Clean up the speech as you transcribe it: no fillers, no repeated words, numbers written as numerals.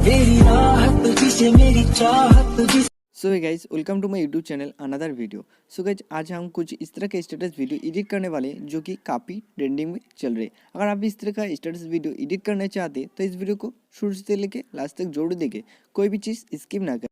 तेरी राहत तुझसे मेरी चाहत तुझसे। So hey guys, welcome to my YouTube channel another video. So guys, आज हम कुछ इस तरह के स्टेटस वीडियो एडिट करने वाले हैं जो कि काफ़ी ट्रेंडिंग में चल रहे हैं। अगर आप इस तरह का स्टेटस वीडियो एडिट करना चाहते हैं तो इस वीडियो को शुरू से लेके लास्ट तक जोड़ देंगे, कोई भी चीज़ स्किप ना करें।